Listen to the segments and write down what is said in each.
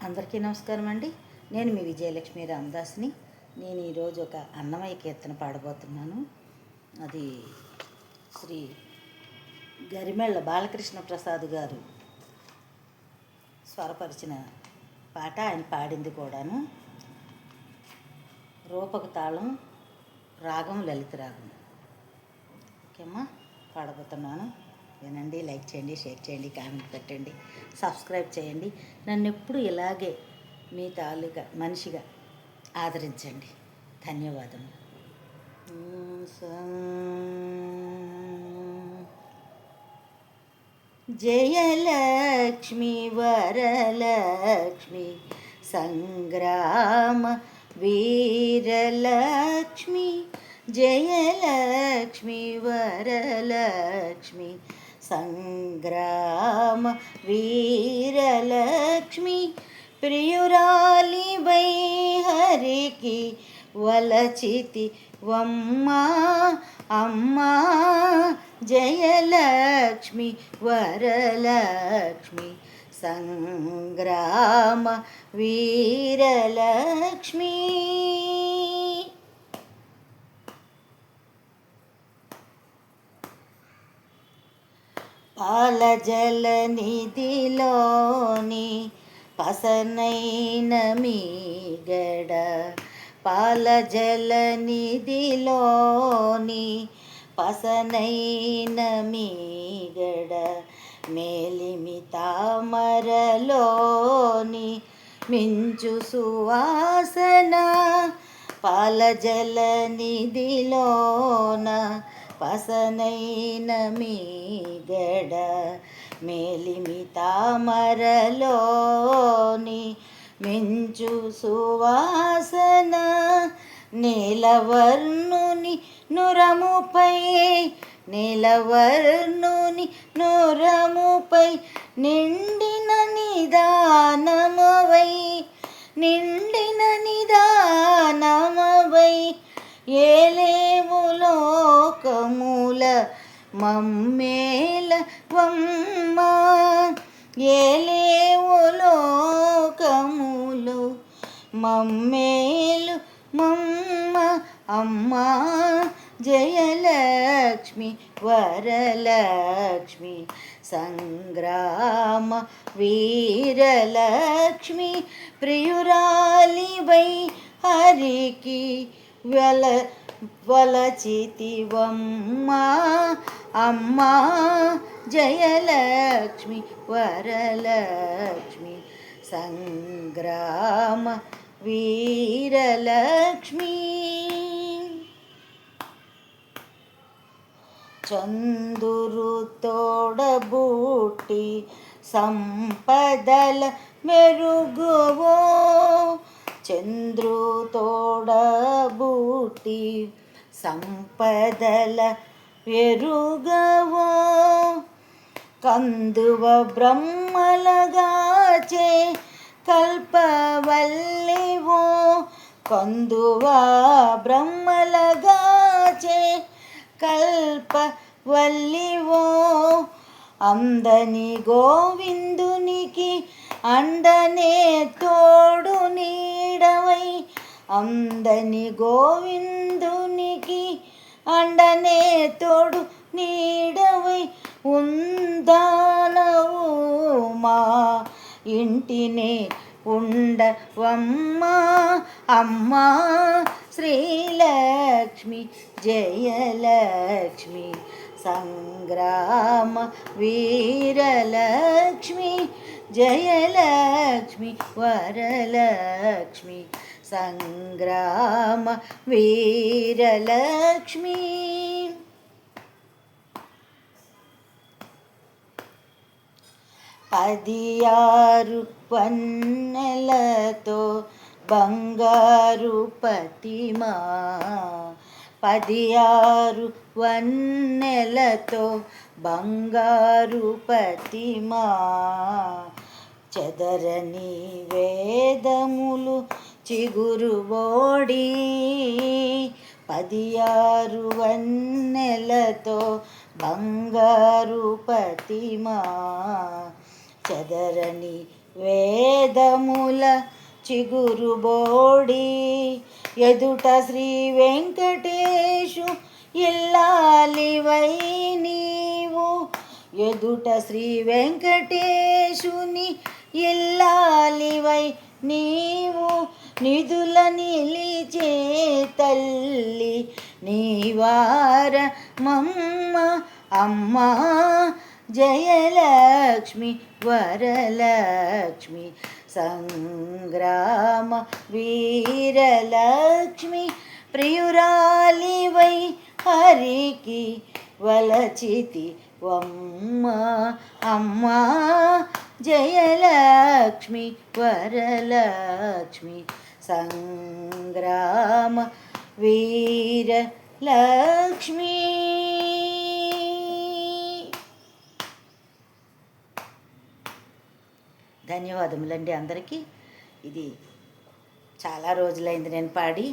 అందరికీ నమస్కారం అండి. నేను మీ విజయలక్ష్మి రామదాస్ని. నేను ఈరోజు ఒక అన్నమయ్య కీర్తన పాడబోతున్నాను. అది శ్రీ గరిమెళ్ళ బాలకృష్ణ ప్రసాద్ గారు స్వరపరిచిన పాట. ఆయన పాడింది కూడాను. రూపక తాళం, రాగం లలిత రాగం. ఓకేమ్మా, పాడబోతున్నాను. వినండి, లైక్ చేయండి, షేర్ చేయండి, కామెంట్ పెట్టండి, సబ్స్క్రైబ్ చేయండి. నన్ను ఎప్పుడు ఇలాగే మీ తాలూకా మనిషిగా ఆదరించండి. ధన్యవాదములు. జయలక్ష్మి వరలక్ష్మి సంగ్రామ వీరలక్ష్మి, జయలక్ష్మి వరలక్ష్మి సంగ్రామ వీరలక్ష్మి, ప్రియురాలి వై హరికి వలచితి వమ్మా అమ్మా, జయలక్ష్మి వరలక్ష్మి సంగ్రామ వీరలక్ష్మి. పాలజలనిధిలోని పసనైన మీగడ, పాలజలనిధిలోని పసనైన మీగడ, మేలిమి తామరలోని మించు సువాసన, పాలజలనిధిలోన పసనైన మీగడ, మేలిమి తామరలోని మించు సువాసన, నీలవర్ణుని నురముపై, నీలవర్ణుని నురముపై నిండిన నిదానమవై, నిండిన నిదానమవై, ఏలేవు లోకముల మమ్మేల వమ్మ, ఏలేవు లోకములు మమ్మేలు మమ్మ అమ్మా, జయలక్ష్మి వరలక్ష్మి సంగ్రామ వీరలక్ష్మి, ప్రియురాలి వై హరికి వలచితివమ్మా అమ్మా, జయలక్ష్మి వరలక్ష్మి సంగ్రామ వీరలక్ష్మి. చందురు తోడబుట్టి సంపదల మెరుగువో, చంద్రు తోడబుట్టి సంపదల వెరుగవో, కందువ బ్రహ్మలగాచే కల్పవల్లివో, కందువ బ్రహ్మలగాచే కల్పవల్లివో, అందని గోవిందునికి అండనే తోడు నీడవై, అందని గోవిందునికి అండనే తోడు నీడవై, ఉందానవు మా ఇంటినే ఉండవమ్మా అమ్మా, శ్రీలక్ష్మి జయలక్ష్మి సంగ్రామ వీరలక్ష్మి, జయలక్ష్మి వరలక్ష్మి సంగ్రామ వీరలక్ష్మి. పదియారు పన్నెలతో బంగారు పతిమా, పదియారు వన్నెలతో బంగారు పతిమా, చెదరని వేదములు చిగురుబోడి, పదియారు వన్నెలతో బంగారు పతిమా, చెదరని వేదముల చిగురుబోడి ఎదుట శ్రీ వెంకటేశు ఇల్లాలివై నీవు ఎదుట శ్రీ వెంకటేశుని ఇల్లాలివై నీవు నిధుల నిలిచే తల్లి నీవార మమ్మ అమ్మా జయలక్ష్మి వరలక్ష్మి సంగ్రామ వీరలక్ష్మి ప్రియురాలివై హరికి వలచితి వమ్మ అమ్మా జయలక్ష్మి వరలక్ష్మి సంగ్రామ వీరలక్ష్మి. ధన్యవాదములండి అందరికీ. ఇది చాలా రోజులైంది నేను పాడి,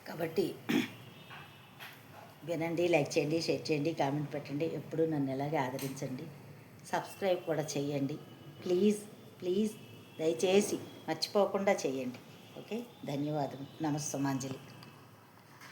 కాబట్టి వినండి, లైక్ చేయండి, షేర్ చేయండి, కామెంట్ పెట్టండి. ఎప్పుడూ నన్ను ఎలాగే ఆదరించండి, సబ్స్క్రైబ్ కూడా చేయండి. ప్లీజ్ ప్లీజ్ దయచేసి మర్చిపోకుండా చేయండి. ఓకే, ధన్యవాదం. నమస్సమాంజలి.